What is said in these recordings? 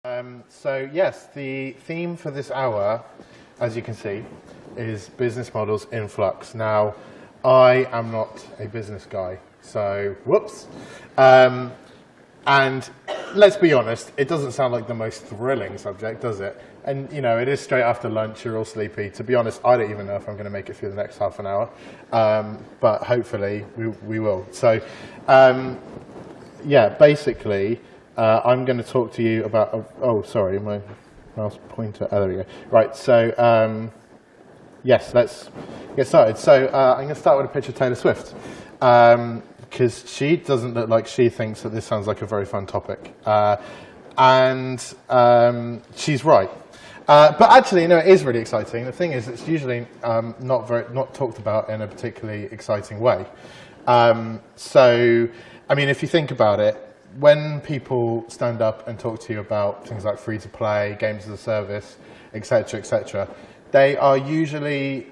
So yes, the theme for this hour, as you can see, is business models in flux. Now, I am not a business guy, so whoops. And let's be honest, it doesn't sound like the most thrilling subject, does it? And you know, it is straight after lunch, you're all sleepy. To be honest, I don't even know if I'm going to make it through the next half an hour, but hopefully we will. So, yeah, basically, I'm going to talk to you about, oh, sorry, my mouse pointer, oh, there we go. Right, so, yes, let's get started. So, I'm going to start with a picture of Taylor Swift, because she doesn't look like she thinks that this sounds like a very fun topic. And she's right. But actually, no, it is really exciting. The thing is, it's usually not talked about in a particularly exciting way. So, I mean, if you think about it, when people stand up and talk to you about things like free-to-play, games as a service, etc., they are usually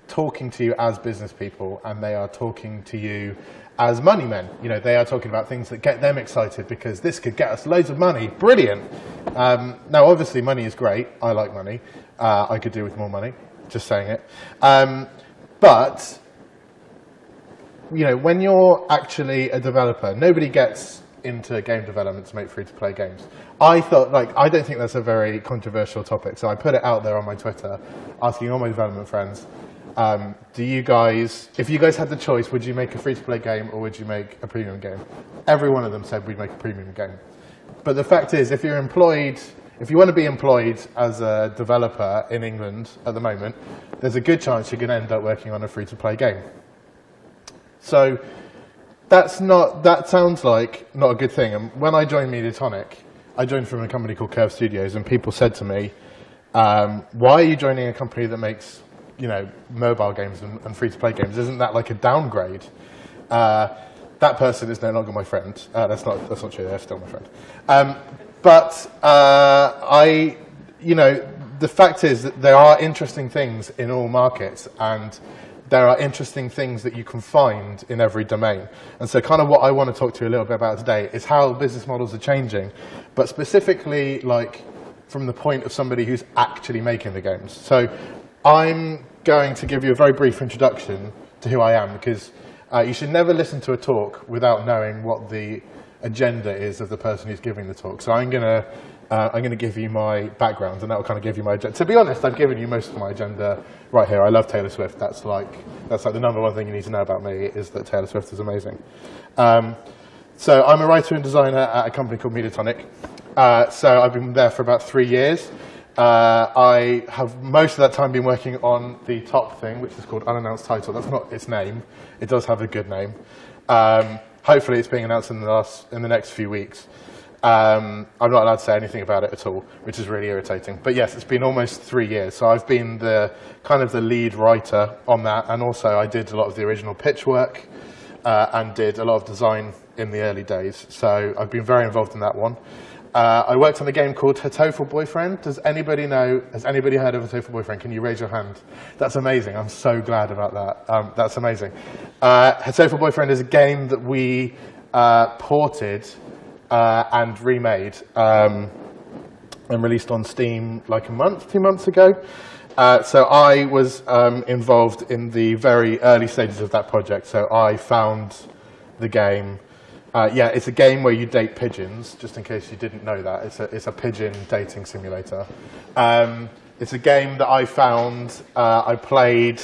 talking to you as business people, and they are talking to you as money men. You know, they are talking about things that get them excited because this could get us loads of money. Brilliant. Now, obviously, money is great. I like money. I could do with more money. Just saying it. But you know, when you're actually a developer, nobody gets into game development to make free-to-play games. I thought, like, I don't think that's a very controversial topic, so I put it out there on my Twitter, asking all my development friends, do you guys, if you guys had the choice, would you make a free-to-play game or would you make a premium game? Every one of them said we'd make a premium game. But the fact is, if you're employed, if you want to be employed as a developer in England at the moment, there's a good chance you're going to end up working on a free-to-play game. So that sounds like not a good thing. And when I joined Mediatonic, I joined from a company called Curve Studios, and people said to me, why are you joining a company that makes, you know, mobile games and free-to-play games? Isn't that like a downgrade? That person is no longer my friend. That's not true. They're still my friend. You know, the fact is that there are interesting things in all markets, and there are interesting things that you can find in every domain. And so kind of what I want to talk to you a little bit about today is how business models are changing, but specifically like from the point of somebody who's actually making the games. So I'm going to give you a very brief introduction to who I am, because you should never listen to a talk without knowing what the agenda is of the person who's giving the talk. So I'm going to give you my background, and that will kind of give you my agenda. To be honest, I've given you most of my agenda right here. I love Taylor Swift. That's like the number one thing you need to know about me, is that Taylor Swift is amazing. So I'm a writer and designer at a company called Mediatonic. So I've been there for about 3 years. I have most of that time been working on the top thing, which is called Unannounced Title. That's not its name. It does have a good name. Hopefully it's being announced in the next few weeks. I'm not allowed to say anything about it at all, which is really irritating. But yes, it's been almost 3 years. So I've been the lead writer on that. And also I did a lot of the original pitch work and did a lot of design in the early days. So I've been very involved in that one. I worked on a game called Hatoful Boyfriend. Has anybody heard of Hatoful Boyfriend? Can you raise your hand? That's amazing. I'm so glad about that. That's amazing. Hatoful Boyfriend is a game that we ported and remade and released on Steam like 2 months ago. So I was involved in the very early stages of that project. So I found the game. Yeah, it's a game where you date pigeons, just in case you didn't know that. It's a pigeon dating simulator. It's a game that I found, I played,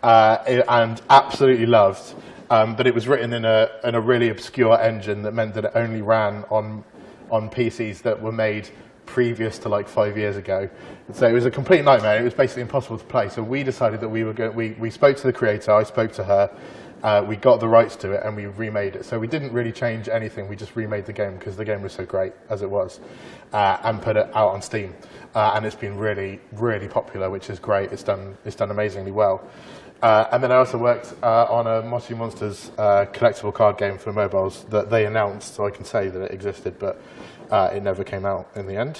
and absolutely loved. But it was written in a really obscure engine that meant that it only ran on PCs that were made previous to like 5 years ago. So it was a complete nightmare. It was basically impossible to play. So we decided that we spoke to the creator. I spoke to her. We got the rights to it and we remade it. So we didn't really change anything. We just remade the game because the game was so great as it was, and put it out on Steam. And it's been really, really popular, which is great. It's done amazingly well. And then I also worked on a Mossy Monsters collectible card game for mobiles that they announced, so I can say that it existed, but it never came out in the end.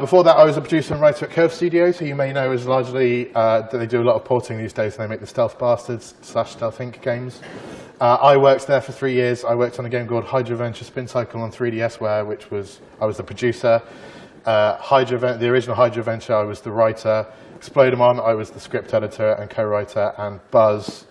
Before that, I was a producer and writer at Curve Studios, who you may know is largely, they do a lot of porting these days, and they make the Stealth Bastards / Stealth Inc. games. I worked there for 3 years. I worked on a game called Hydroventure Spin Cycle on 3DSware, which was, I was the producer. The original Hydroventure, I was the writer. Explodemon, I was the script editor and co-writer. And Buzz,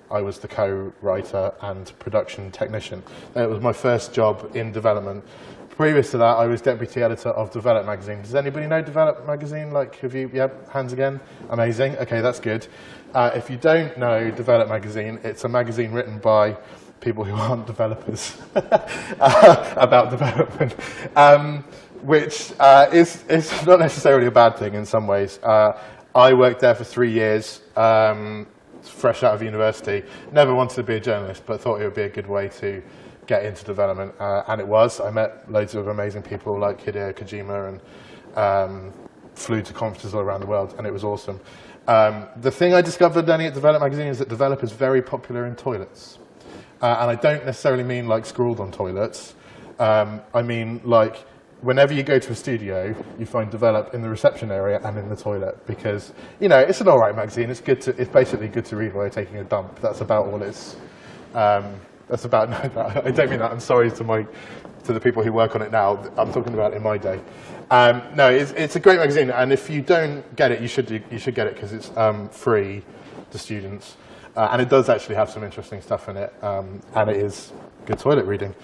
I was the co-writer and production technician. That was my first job in development. Previous to that, I was deputy editor of Develop Magazine. Does anybody know Develop Magazine? Like, have you, yeah, hands again? Amazing, okay, that's good. If you don't know Develop Magazine, it's a magazine written by people who aren't developers about development, which is not necessarily a bad thing in some ways. I worked there for 3 years, fresh out of university. Never wanted to be a journalist, but thought it would be a good way to get into development, and it was. I met loads of amazing people like Hideo Kojima and flew to conferences all around the world, and it was awesome. The thing I discovered learning at Develop Magazine is that Develop is very popular in toilets. And I don't necessarily mean like scrawled on toilets. I mean like whenever you go to a studio, you find Develop in the reception area and in the toilet because, you know, it's an all right magazine. It's basically good to read while you're taking a dump. That's about all it's. That's about. No, I don't mean that. I'm sorry to the people who work on it now. I'm talking about in my day. No, it's a great magazine, and if you don't get it, you should get it because it's free to students, and it does actually have some interesting stuff in it, and it is good toilet reading.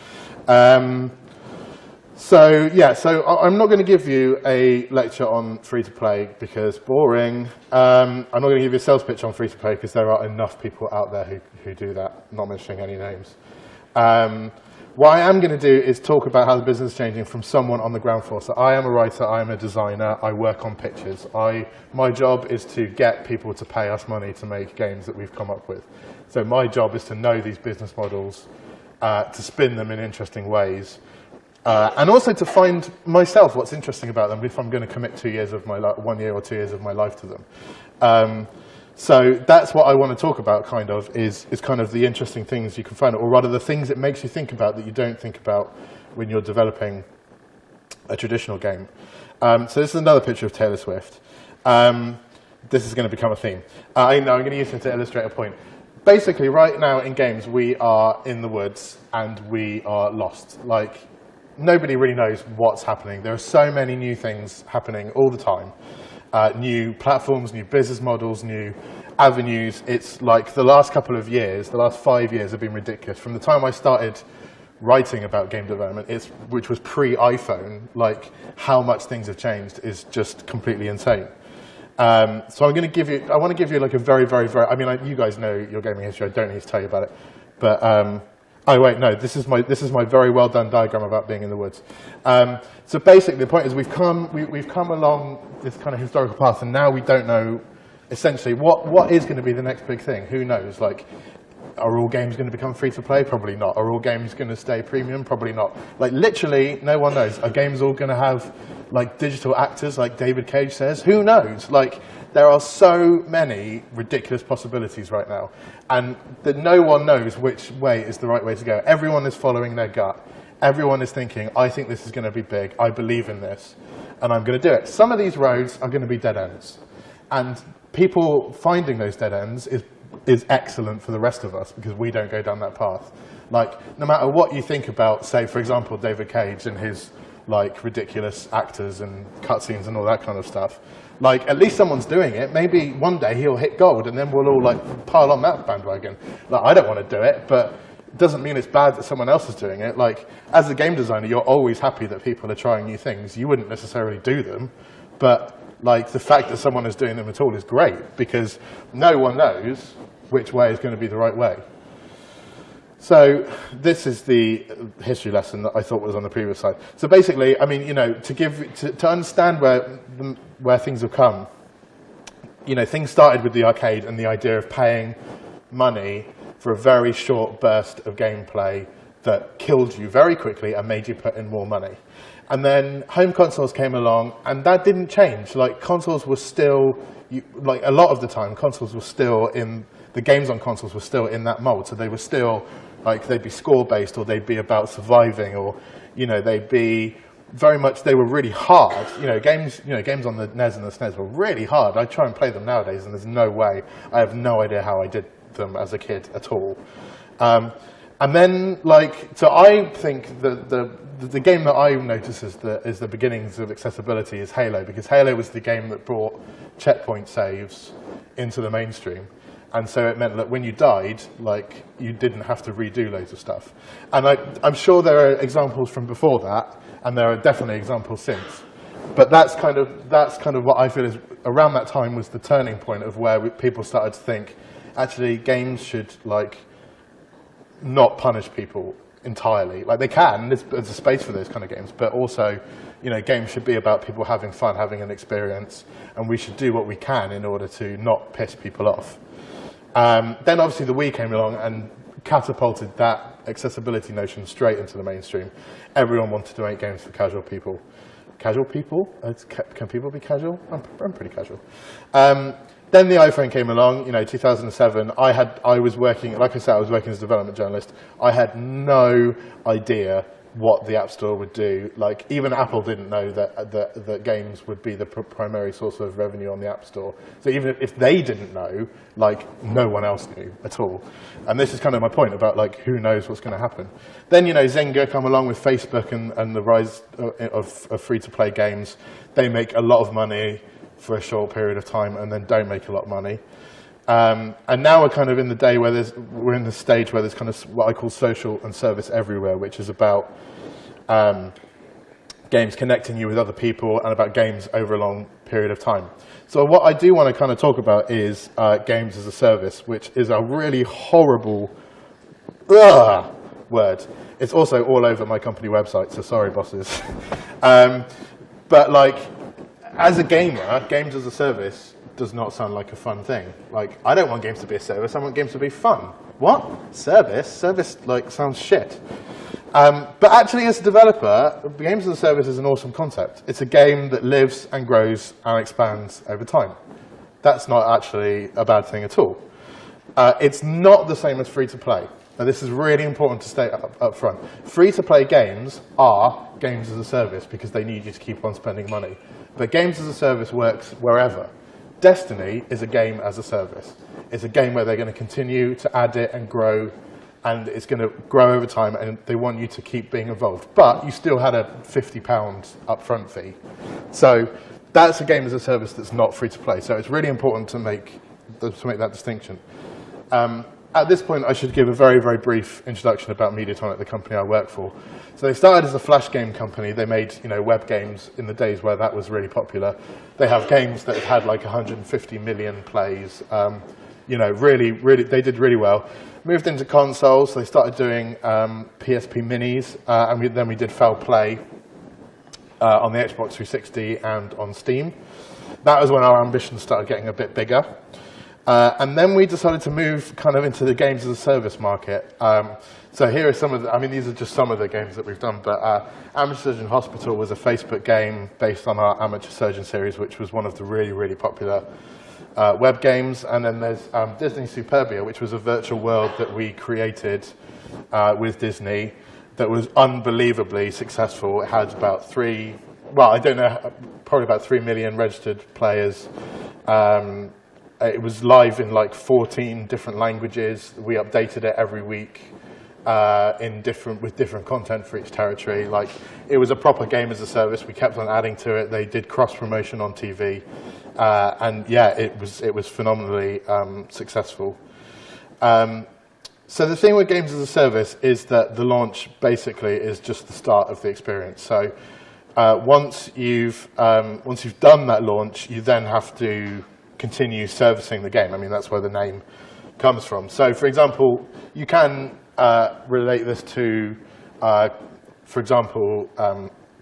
So yeah, so I'm not going to give you a lecture on free-to-play because boring. I'm not going to give you a sales pitch on free-to-play because there are enough people out there who do that, not mentioning any names. What I am going to do is talk about how the business is changing from someone on the ground floor. So I am a writer, I am a designer, I work on pitches. My job is to get people to pay us money to make games that we've come up with. So my job is to know these business models, to spin them in interesting ways, and also to find myself what's interesting about them if I'm going to commit 2 years of my life, 1 year or 2 years of my life to them. So that's what I want to talk about, kind of, is kind of the interesting things you can find, or rather the things it makes you think about that you don't think about when you're developing a traditional game. So this is another picture of Taylor Swift. This is going to become a theme. I'm going to use it to illustrate a point. Basically, right now in games, we are in the woods and we are lost. Like, nobody really knows what's happening. There are so many new things happening all the time. New platforms, new business models, new avenues. It's like the last couple of years, the last 5 years have been ridiculous. From the time I started writing about game development, which was pre-iPhone, like how much things have changed is just completely insane. So I'm going to give you, I want to give you like a very, I mean, you guys know your gaming history, I don't need to tell you about it. But, oh wait, no, this is my very well done diagram about being in the woods. So basically the point is we've come along this kind of historical path, and now we don't know essentially what is going to be the next big thing. Who knows? Like, are all games going to become free to play? Probably not. Are all games going to stay premium? Probably not. Like, literally, no one knows. Are games all going to have like digital actors, like David Cage says? Who knows? Like, there are so many ridiculous possibilities right now, and that no one knows which way is the right way to go. Everyone is following their gut. Everyone is thinking, I think this is going to be big. I believe in this, and I'm going to do it. Some of these roads are going to be dead ends, and people finding those dead ends is excellent for the rest of us because we don't go down that path. Like, no matter what you think about, say, for example, David Cage and his like ridiculous actors and cutscenes and all that kind of stuff, like, at least someone's doing it. Maybe one day he'll hit gold and then we'll all like pile on that bandwagon. Like, I don't want to do it, but it doesn't mean it's bad that someone else is doing it. Like, as a game designer, you're always happy that people are trying new things. You wouldn't necessarily do them, but like the fact that someone is doing them at all is great because no one knows which way is going to be the right way. So this is the history lesson that I thought was on the previous slide. So basically, I mean, you know, to understand where things have come, you know, things started with the arcade and the idea of paying money for a very short burst of gameplay that killed you very quickly and made you put in more money. And then home consoles came along, and that didn't change. Like, consoles were still, like a lot of the time, consoles were still in, the games on consoles were still in that mold. So they were still, like, they'd be score-based, or they'd be about surviving, or, you know, they'd be very much, they were really hard. Games on the NES and the SNES were really hard. I try and play them nowadays, and there's no way, I have no idea how I did them as a kid at all. And then, like, so I think that the game that I notice is the beginnings of accessibility is Halo, because Halo was the game that brought checkpoint saves into the mainstream. And so it meant that when you died, like, you didn't have to redo loads of stuff. And I'm sure there are examples from before that, and there are definitely examples since. But that's kind of what I feel is around that time was the turning point of where people started to think, actually, games should, like, not punish people entirely. Like, they can, there's a space for those kind of games, but also, you know, games should be about people having fun, having an experience, and we should do what we can in order to not piss people off. Then obviously the Wii came along and catapulted that accessibility notion straight into the mainstream. Everyone wanted to make games for casual people. Casual people? Can people be casual? I'm pretty casual. Then the iPhone came along, you know, 2007. I was working, like I said, I was working as a development journalist. I had no idea what the App Store would do. Like, even Apple didn't know that games would be the primary source of revenue on the App Store. So even if they didn't know, like, no one else knew at all. And this is kind of my point about, like, who knows what's going to happen. Then, you know, Zynga come along with Facebook and the rise of free-to-play games. They make a lot of money for a short period of time and then don't make a lot of money. And now we're kind of in the day where we're in the stage where there's kind of what I call social and service everywhere, which is about games connecting you with other people and about games over a long period of time. So what I do want to kind of talk about is games as a service, which is a really horrible word. It's also all over my company website, so sorry, bosses. But like, as a gamer, games as a service does not sound like a fun thing. Like, I don't want games to be a service, I want games to be fun. What? Service? Service, like, sounds shit. But actually, as a developer, games as a service is an awesome concept. It's a game that lives and grows and expands over time. That's not actually a bad thing at all. It's not the same as free-to-play. Now, this is really important to state up front. Free-to-play games are games as a service because they need you to keep on spending money. But games as a service works wherever. Destiny is a game as a service. It's a game where they're going to continue to add it and grow, and it's going to grow over time, and they want you to keep being involved. But you still had a £50 upfront fee. So that's a game as a service that's not free to play. So it's really important to make that distinction. At this point, I should give a very, very brief introduction about Mediatonic, the company I work for. So they started as a flash game company. They made, you know, web games in the days where that was really popular. They have games that have had like 150 million plays. You know, really, they did really well. Moved into consoles. They started doing PSP minis, and then we did Foul Play on the Xbox 360 and on Steam. That was when our ambitions started getting a bit bigger. And then we decided to move kind of into the games as a service market. So here are some of the, I mean, these are just some of the games that we've done, but Amateur Surgeon Hospital was a Facebook game based on our Amateur Surgeon series, which was one of the really, really popular web games. And then there's Disney Superbia, which was a virtual world that we created with Disney that was unbelievably successful. It had about probably about 3 million registered players. It was live in like 14 different languages. We updated it every week with different content for each territory. Like, it was a proper game as a service. We kept on adding to it. They did cross promotion on TV, and yeah, it was phenomenally successful. So the thing with games as a service is that the launch basically is just the start of the experience. So once you've done that launch, you then have to continue servicing the game. I mean, that's where the name comes from. So, for example, you can relate this to, for example,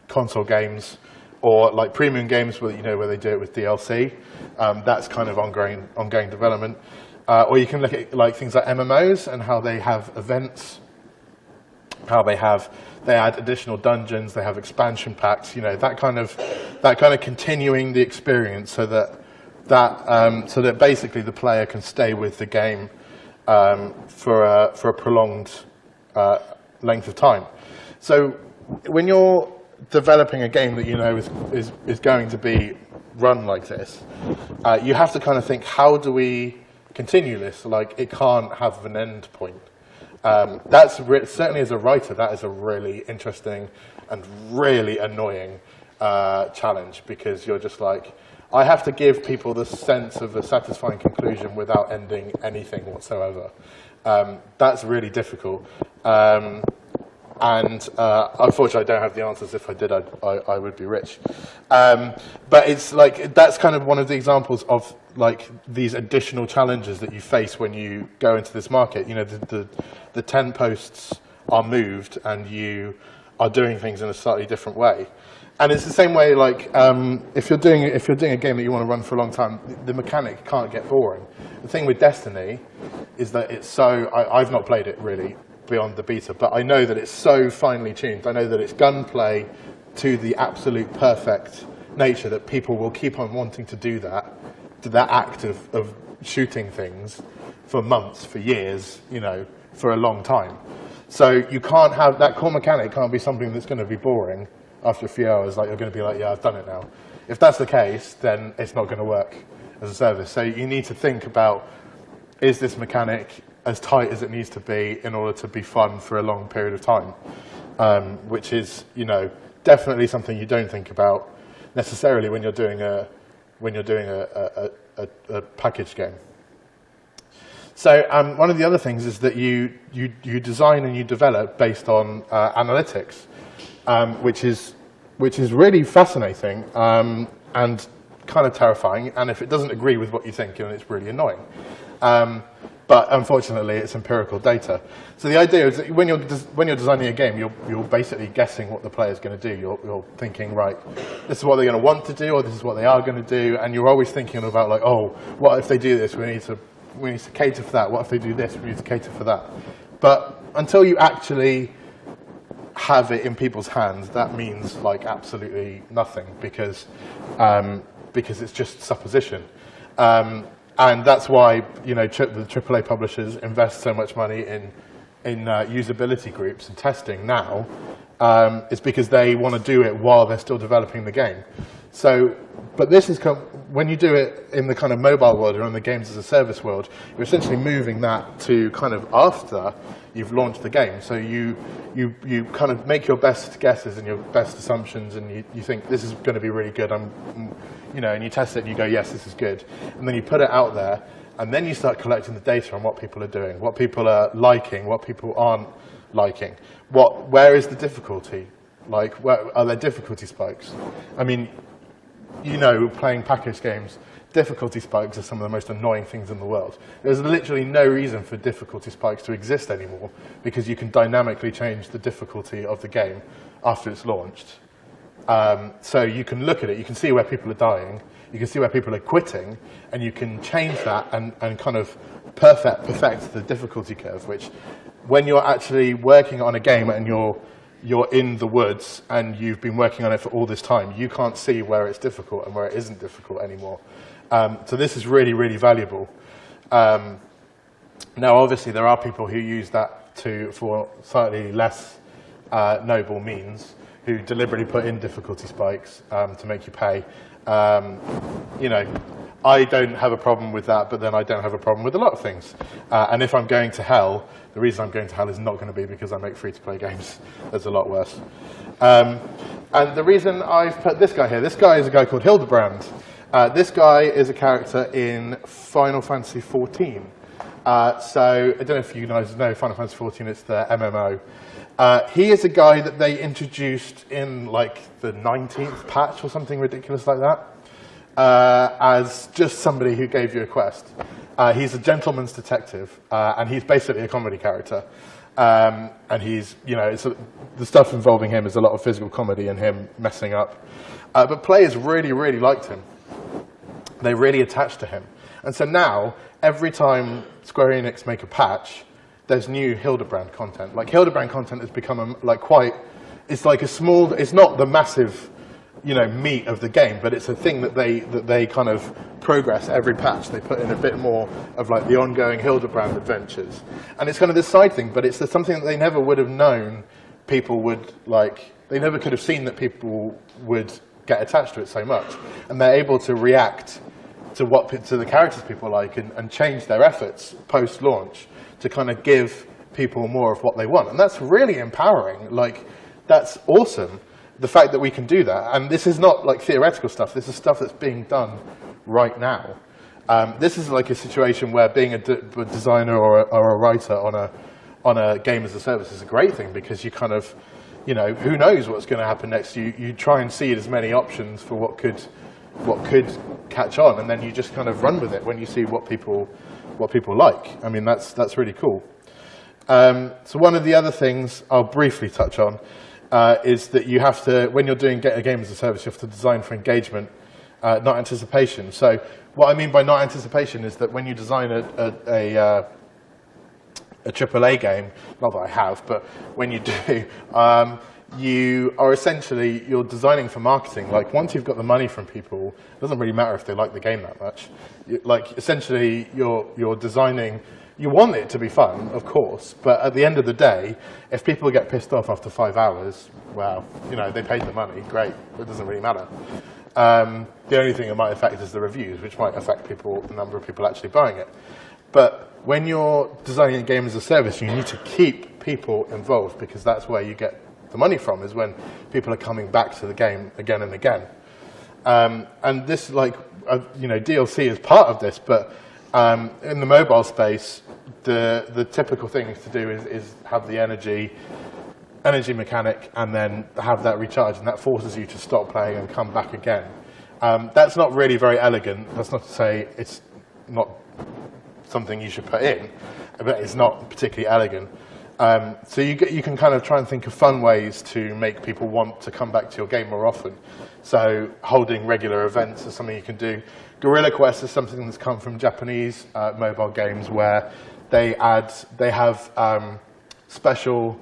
console games or like premium games where they do it with DLC. That's kind of ongoing development. Or you can look at like things like MMOs and how they have events, how they add additional dungeons, they have expansion packs. You know, that kind of continuing the experience so that basically the player can stay with the game for a prolonged length of time. So when you're developing a game that you know is going to be run like this, you have to kind of think, how do we continue this? Like, it can't have an end point. Certainly as a writer, that is a really interesting and really annoying challenge, because you're just like, I have to give people the sense of a satisfying conclusion without ending anything whatsoever. That's really difficult. Unfortunately, I don't have the answers. If I did, I would be rich. But it's like, that's kind of one of the examples of like these additional challenges that you face when you go into this market. You know, the 10 posts are moved and you are doing things in a slightly different way. And it's the same way, like, if you're doing a game that you want to run for a long time, the mechanic can't get boring. The thing with Destiny is that it's so, I've not played it really beyond the beta, but I know that it's so finely tuned. I know that it's gunplay to the absolute perfect nature that people will keep on wanting to do that act of shooting things for months, for years, you know, for a long time. So you can't have, that core mechanic can't be something that's going to be boring after a few hours, like you're going to be like, yeah, I've done it now. If that's the case, then it's not going to work as a service. So you need to think about, is this mechanic as tight as it needs to be in order to be fun for a long period of time? Which is, you know, definitely something you don't think about necessarily when you're doing a package game. So one of the other things is that you design and you develop based on analytics, which is really fascinating and kind of terrifying. And if it doesn't agree with what you think, then it's really annoying. But unfortunately, it's empirical data. So the idea is that when you're designing a game, you're basically guessing what the player's going to do. You're thinking, right, this is what they're going to want to do, or this is what they are going to do, and you're always thinking about, like, oh, what if they do this? We need to cater for that. What if they do this? We need to cater for that. But until you actually have it in people's hands, that means like absolutely nothing, because it's just supposition. And that's why, you know, the AAA publishers invest so much money in usability groups and testing now. It's because they want to do it while they're still developing the game. So, but this is when you do it in the kind of mobile world or in the games as a service world, you're essentially moving that to kind of after you've launched the game. So you kind of make your best guesses and your best assumptions, and you think this is going to be really good. You know, and you test it and you go, yes, this is good. And then you put it out there, and then you start collecting the data on what people are doing, what people are liking, what people aren't liking. Where is the difficulty? Like, where are there difficulty spikes? I mean, you know, playing package games, difficulty spikes are some of the most annoying things in the world. There's literally no reason for difficulty spikes to exist anymore, because you can dynamically change the difficulty of the game after it's launched. So you can look at it, you can see where people are dying, you can see where people are quitting, and you can change that and kind of perfect the difficulty curve, which when you're actually working on a game and you're in the woods and you've been working on it for all this time, you can't see where it's difficult and where it isn't difficult anymore. So this is really, really valuable. Now, obviously, there are people who use that for slightly less noble means, who deliberately put in difficulty spikes to make you pay. You know, I don't have a problem with that, but then I don't have a problem with a lot of things. And if I'm going to hell, the reason I'm going to hell is not going to be because I make free-to-play games. That's a lot worse. And the reason I've put this guy here, this guy is a guy called Hildebrand. This guy is a character in Final Fantasy XIV. So I don't know if you guys know Final Fantasy XIV, it's the MMO. He is a guy that they introduced in like the 19th patch or something ridiculous like that, as just somebody who gave you a quest. He's a gentleman's detective, and he's basically a comedy character. And he's, you know, the stuff involving him is a lot of physical comedy and him messing up. But players really, really liked him. They really attached to him. And so now, every time Square Enix make a patch, there's new Hildebrand content. Like, Hildebrand content has become it's like a small, it's not the massive, you know, meat of the game, but it's a thing that they kind of progress every patch. They put in a bit more of like the ongoing Hildebrand adventures. And it's kind of this side thing, but it's something that they never would have known people would like, they never could have seen that people would get attached to it so much. And they're able to react to the characters people like and change their efforts post-launch to kind of give people more of what they want. And that's really empowering. Like, that's awesome, the fact that we can do that. And this is not like theoretical stuff. This is stuff that's being done right now. This is like a situation where being a designer or a writer on a game as a service is a great thing, because you kind of, you know, who knows what's going to happen next. You try and see as many options for what could catch on, and then you just kind of run with it when you see what people like. I mean, that's really cool. So one of the other things I'll briefly touch on is that you have to, when you're doing a game as a service, you have to design for engagement, not anticipation. So what I mean by not anticipation is that when you design a AAA game, not that I have, but when you do, you are essentially, you're designing for marketing. Like, once you've got the money from people, it doesn't really matter if they like the game that much. Like, essentially, you're designing, you want it to be fun, of course, but at the end of the day, if people get pissed off after 5 hours, well, you know, they paid the money, great, it doesn't really matter. The only thing it might affect is the reviews, which might affect the number of people actually buying it. But when you're designing a game as a service, you need to keep people involved, because that's where you get the money from, is when people are coming back to the game again and again. And this, like, you know, DLC is part of this, but in the mobile space, the typical thing to do is have the energy mechanic and then have that recharge, and that forces you to stop playing and come back again. That's not really very elegant. That's not to say it's not something you should put in, but it's not particularly elegant. So you can kind of try and think of fun ways to make people want to come back to your game more often. So holding regular events is something you can do. Guerrilla Quest is something that's come from Japanese mobile games, where they have special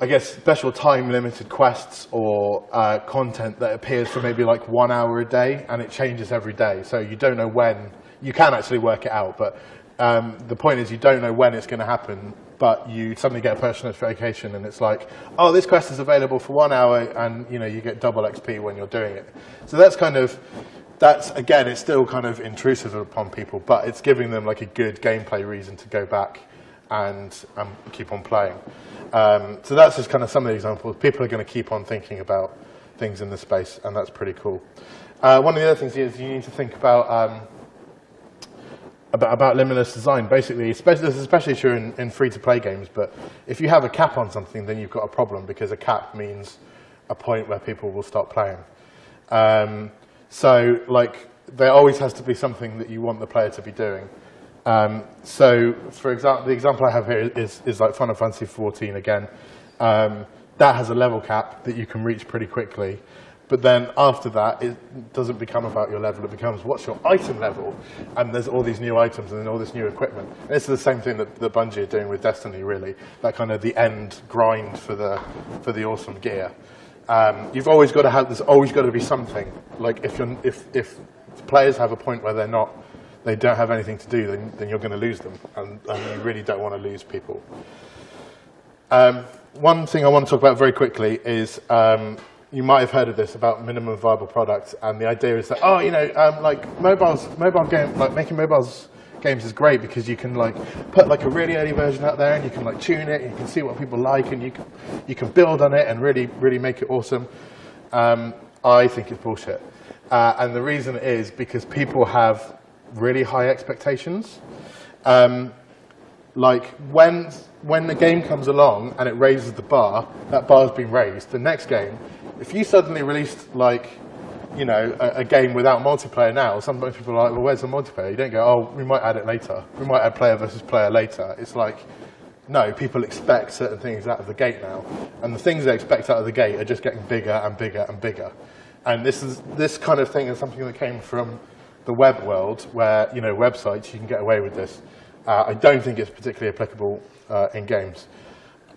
time-limited quests or content that appears for maybe like 1 hour a day, and it changes every day. So you don't know when. You can actually work it out, but the point is you don't know when it's going to happen, but you suddenly get a push notification, and it's like, oh, this quest is available for 1 hour, and you know, you get double XP when you're doing it. So that's again, it's still kind of intrusive upon people, but it's giving them like a good gameplay reason to go back and keep on playing. So that's just kind of some of the examples. People are going to keep on thinking about things in the space, and that's pretty cool. One of the other things is you need to think about limitless design. Basically, especially if you're in free-to-play games, but if you have a cap on something, then you've got a problem, because a cap means a point where people will stop playing. So, like, there always has to be something that you want the player to be doing. So, for example, the example I have here is like Final Fantasy XIV again. That has a level cap that you can reach pretty quickly. But then after that, it doesn't become about your level. It becomes, what's your item level? And there's all these new items and then all this new equipment. And this is the same thing that Bungie are doing with Destiny, really. That kind of the end grind for the awesome gear. You've always got to have. There's always got to be something. Like if players have a point where they don't have anything to do, then you're going to lose them, and you really don't want to lose people. One thing I want to talk about very quickly is. You might have heard of this about minimum viable products, and the idea is that, oh, you know, like making mobiles games is great, because you can like put like a really early version out there, and you can like tune it, and you can see what people like, and you can build on it and really make it awesome. I think it's bullshit, and the reason is because people have really high expectations. Like when the game comes along and it raises the bar, that bar's been raised. The next game, if you suddenly released like, you know, a game without multiplayer now, sometimes people are like, well, where's the multiplayer? You don't go, oh, we might add it later. We might add player versus player later. It's like, no, people expect certain things out of the gate now, and the things they expect out of the gate are just getting bigger and bigger and bigger. And this kind of thing is something that came from the web world, where, you know, websites, you can get away with this. I don't think it's particularly applicable in games.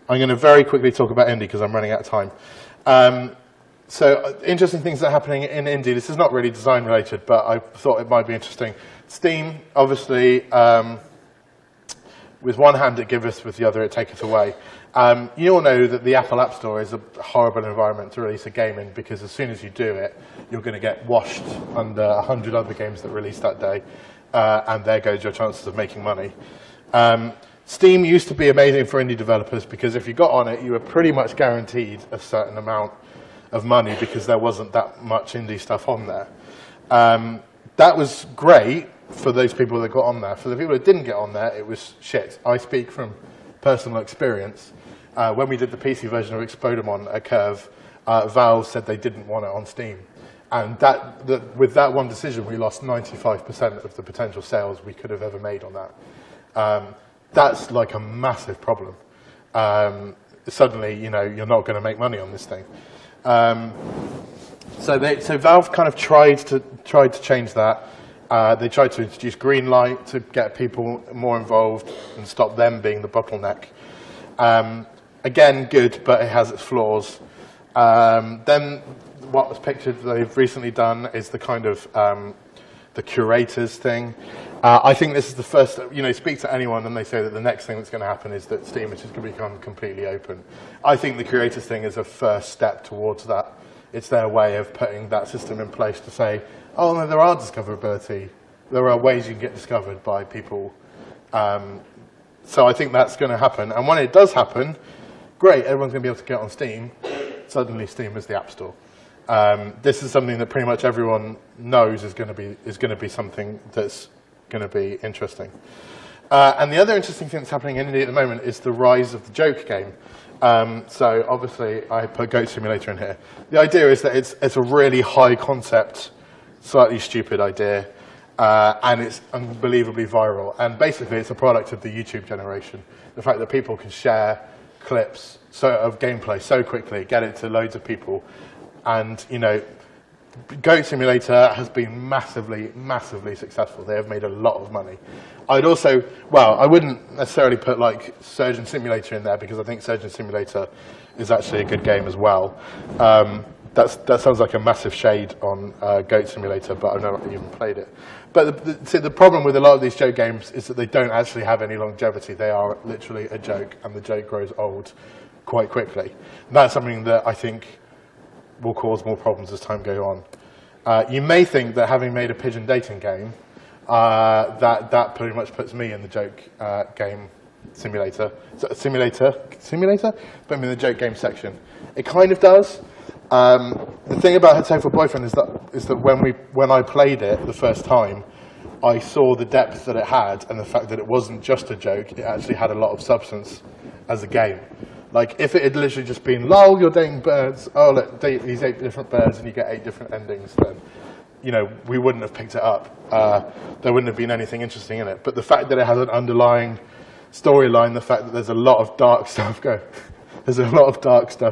I'm going to very quickly talk about indie because I'm running out of time. So interesting things that are happening in indie. This is not really design related, but I thought it might be interesting. Steam, obviously, with one hand it giveth, with the other it taketh away. You all know that the Apple App Store is a horrible environment to release a game in, because as soon as you do it, you're going to get washed under 100 other games that release that day. And there goes your chances of making money. Steam used to be amazing for indie developers because if you got on it, you were pretty much guaranteed a certain amount of money because there wasn't that much indie stuff on there. That was great for those people that got on there. For the people that didn't get on there, it was shit. I speak from personal experience. When we did the PC version of Explodemon at Curve, Valve said they didn't want it on Steam. And with that one decision, we lost 95% of the potential sales we could have ever made on that. That's like a massive problem. Suddenly, you know, you're not going to make money on this thing. So Valve kind of tried to change that. They tried to introduce green light to get people more involved and stop them being the bottleneck. Again, good, but it has its flaws. Then what was pictured they've recently done is the kind of the curators thing. I think this is the first, you know, speak to anyone and they say that the next thing that's going to happen is that Steam is just going to become completely open. I think the curators thing is a first step towards that. It's their way of putting that system in place to say, oh no, there are discoverability. There are ways you can get discovered by people. So I think that's going to happen. And when it does happen, great, everyone's going to be able to get on Steam. Suddenly Steam is the App Store. This is something that pretty much everyone knows is going to be something that's going to be interesting. And the other interesting thing that's happening in India at the moment is the rise of the joke game. So obviously I put Goat Simulator in here. The idea is that it's a really high concept, slightly stupid idea, and it's unbelievably viral. And basically it's a product of the YouTube generation. The fact that people can share clips of gameplay so quickly, get it to loads of people. And, you know, Goat Simulator has been massively, massively successful. They have made a lot of money. I'd also, well, I wouldn't necessarily put like Surgeon Simulator in there because I think Surgeon Simulator is actually a good game as well. That sounds like a massive shade on Goat Simulator, but I've never even played it. But the problem with a lot of these joke games is that they don't actually have any longevity. They are literally a joke, and the joke grows old quite quickly. And that's something that I think will cause more problems as time goes on. You may think that having made a pigeon dating game, that pretty much puts me in the joke game simulator. Simulator? Put me in the joke game section. It kind of does. The thing about Hatoful Boyfriend is that when I played it the first time, I saw the depth that it had and the fact that it wasn't just a joke, it actually had a lot of substance as a game. Like, if it had literally just been, lol, you're dating birds, oh, look, date these 8 different birds and you get 8 different endings, then, you know, we wouldn't have picked it up. There wouldn't have been anything interesting in it. But the fact that it has an underlying storyline, the fact that there's a lot of dark stuff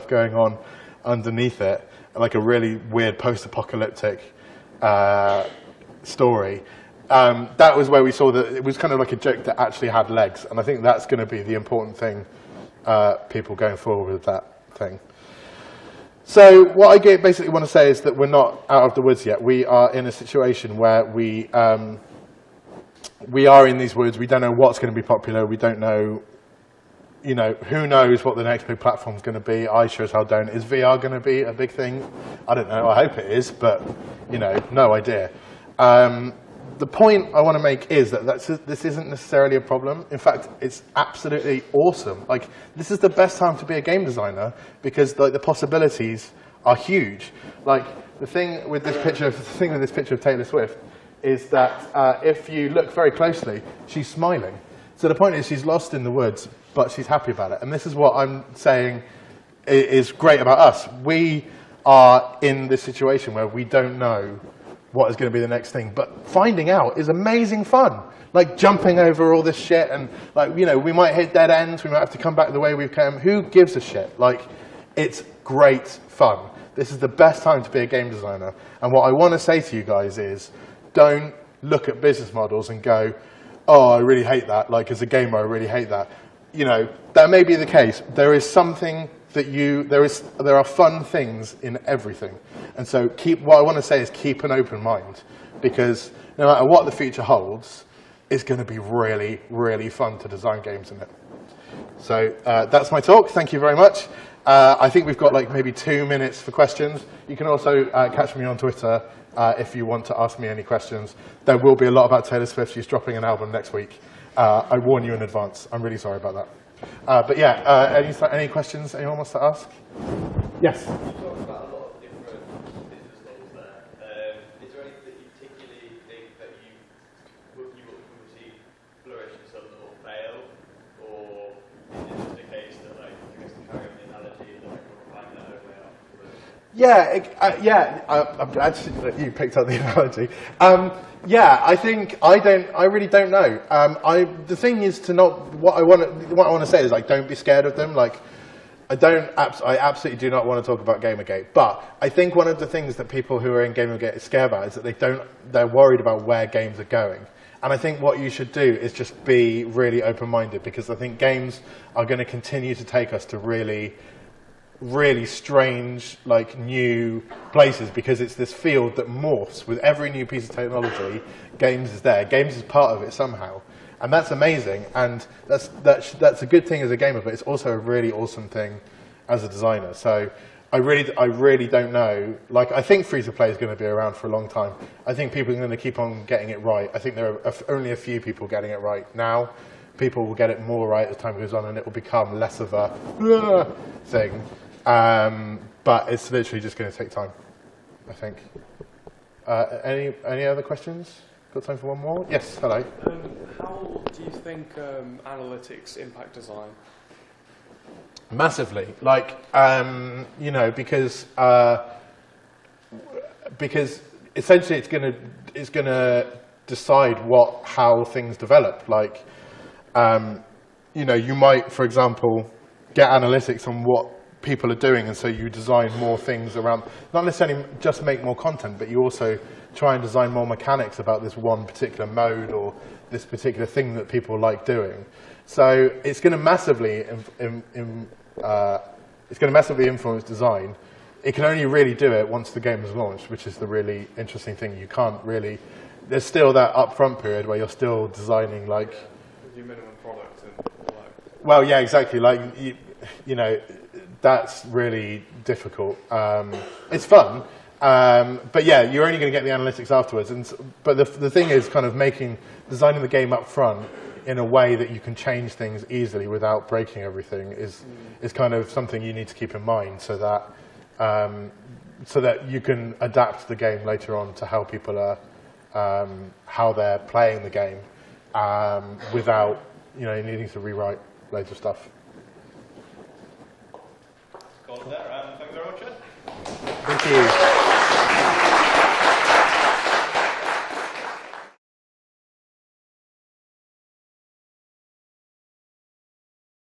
going on underneath it, like a really weird post-apocalyptic story, that was where we saw that it was kind of like a joke that actually had legs. And I think that's going to be the important thing. People going forward with that thing. So what I basically want to say is that we're not out of the woods yet. We are in a situation where we are in these woods. We don't know what's going to be popular. We don't know, you know, who knows what the next big platform is going to be. I sure as hell don't. Is VR going to be a big thing? I don't know. I hope it is, but, you know, no idea. The point I want to make is that this isn't necessarily a problem. In fact, it's absolutely awesome. Like, this is the best time to be a game designer because like the possibilities are huge. Like the thing with this picture of Taylor Swift is that if you look very closely, she's smiling. So the point is she's lost in the woods, but she's happy about it. And this is what I'm saying is great about us. We are in this situation where we don't know what is going to be the next thing, but finding out is amazing fun. Like jumping over all this shit and like, you know, we might hit dead ends, we might have to come back the way we've come. Who gives a shit? Like, it's great fun. This is the best time to be a game designer. And what I want to say to you guys is, don't look at business models and go, oh, I really hate that. Like, as a gamer, I really hate that. You know, that may be the case. There is something that there are fun things in everything. And so what I want to say is keep an open mind, because no matter what the future holds, it's going to be really, really fun to design games in it. So that's my talk. Thank you very much. I think we've got like maybe 2 minutes for questions. You can also catch me on Twitter if you want to ask me any questions. There will be a lot about Taylor Swift. She's dropping an album next week. I warn you in advance. I'm really sorry about that. But yeah, any questions anyone wants to ask? Yes? You talked about a lot of different business models there. Is there anything that you particularly think that you will see flourish and some that will fail? Or is it just a case that, like, I guess to carry on the analogy, that like, we'll find that over I'm glad you picked up the analogy. I think I really don't know. The thing is to not what I want to say is, like, don't be scared of them. Like, I absolutely do not want to talk about Gamergate, but I think one of the things that people who are in Gamergate are scared about is that they're worried about where games are going. And I think what you should do is just be really open-minded, because I think games are going to continue to take us to really strange, like, new places, because it's this field that morphs with every new piece of technology. Games is there. Games is part of it somehow, and that's amazing. And that's a good thing as a gamer, but it's also a really awesome thing as a designer. So I really don't know. Like, I think free-to-play is going to be around for a long time. I think people are going to keep on getting it right. I think there are only a few people getting it right now. People will get it more right as time goes on, and it will become less of a thing. But it's literally just going to take time, I think. Any other questions? Got time for one more? Yes, hello. How do you think analytics impact design? Massively. Like, because essentially it's going to decide how things develop. Like, you might, for example, get analytics on what people are doing, and so you design more things around, not necessarily just make more content, but you also try and design more mechanics about this one particular mode or this particular thing that people like doing. So it's going to massively influence design. It can only really do it once the game is launched, which is the really interesting thing. You can't really, there's still that upfront period where you're still designing, like, with your minimum product and like. Well, yeah, exactly. Like, that's really difficult. It's fun, but yeah, you're only going to get the analytics afterwards. But the thing is, kind of designing the game up front in a way that you can change things easily without breaking everything is kind of something you need to keep in mind, so that you can adapt the game later on to how people are, how they're playing the game, without needing to rewrite loads of stuff. Thank you very much, Ed. Thank you.